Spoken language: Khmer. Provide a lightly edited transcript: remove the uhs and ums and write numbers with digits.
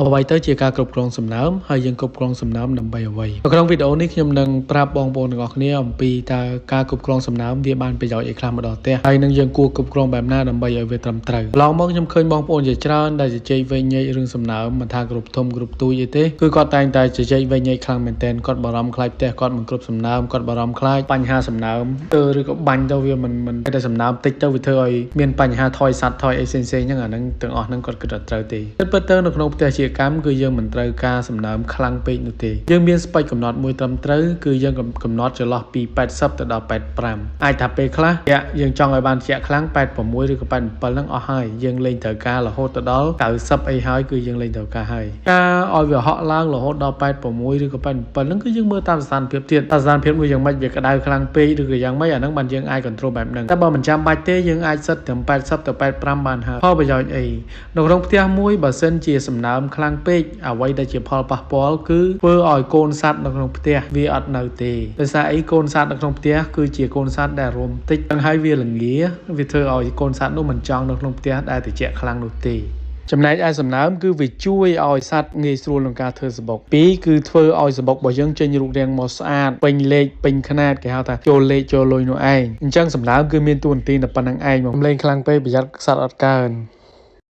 អ្វីទៅជាការគ្រប់គ្រងសំណើមហើយយើងគ្រប់គ្រងសំណើមដើម្បីអ្វីនៅក្នុងវីដេអូនេះខ្ញុំនឹងប្រាប់បងប្អូនទាំងអស់គ្នាអំពីតើការគ្រប់គ្រងសំណើមវាបានប្រយោជន៍អីខ្លះមកដល់ផ្ទះហើយនឹងយើងគួរគ្រប់គ្រងបែបណាដើម្បីឲ្យវាត្រឹមត្រូវឡងមកខ្ញុំឃើញបងប្អូនជាច្រើនដែលជជែកវែងញែករឿងសំណើមមិនថាគ្រប់ធំគ្រប់ទូចអីទេគឺគាត់តែងតែជជែកវែងញែកខ្លាំងមែនទែនគាត់បារម្ភខ្លាចផ្ទះគាត់មិនគ្រប់សំណើមគាត់បារម្ភខ្លាចបញ្ហាសំណើមឬក៏បាញ់ទៅវាមិនតែសំណើមតិចទៅវាធ្វើឲ្យមានបញ្ហាថយសัตว์ថយអីផ្សេងៗហ្នឹងអាហ្នឹងទាំងអស់ហ្នឹងគាត់គិតថាត្រូវទេពិតទៅនៅក្នុងផ្ទះជាកម្មគឺយើងមិនត្រូវការសំណើមខ្លាំងពេកនោះទេយើងមានស្ពេចកំណត់មួយត្រឹមត្រូវគឺយើងកំណត់ចន្លោះពី80ទៅដល់85អាចថាពេលខ្លះយើងចង់ឲ្យបានជាក់ខ្លាំង86ឬក៏87ហ្នឹងអស់ហើយយើងលេងត្រូវការរហូតទៅដល់90អីហើយគឺយើងលេងត្រូវការហើយការឲ្យវាហក់ឡើងរហូតដល់86ឬក៏87ហ្នឹងគឺយើងមើលតាមស្ថានភាពទៀតស្ថានភាពមួយយ៉ាងម៉េចវាក្តៅខ្លាំងពេកឬក៏យ៉ាងម៉េចអាហ្នឹងបានយើងអាច control បែបហ្នឹងតែបើមិនចាំបាច់ទេយើងអាចសិតត្រឹម80ទៅ85បានហើយផលប្រយោជន៍អីនៅក្នុងផ្ទះមួយបើសិនជាសំណើមខ្លាំងពេកអ្វីដែលជាផលប៉ះពាល់គឺធ្វើឲ្យកូនសត្វនៅក្នុងផ្ទះវាអត់នៅទេដោយសារអីកូនសត្វនៅក្នុងផ្ទះគឺជាកូនសត្វដែលរមតិចទាំងហើយវាល្ងាវាធ្វើឲ្យកូនសត្វនោះមិនចង់នៅក្នុងផ្ទះដែលត្រជាក់ខ្លាំងនោះទេចំណែកឯសំណើមគឺវាជួយឲ្យសត្វងាយស្រួលក្នុងការធ្វើសបុក2គឺធ្វើឲ្យសបុករបស់យើងចេញរូបរាងមកស្អាតពេញលេខពេញខ្នាតគេហៅថាចូលលេខចូលលុយនោះឯងអញ្ចឹងសំណើមគឺមានតួនាទីតែប៉ុណ្្នឹងឯងមកលេងខ្លាំងពេកប្រយ័ត្នសត្វអត់កើន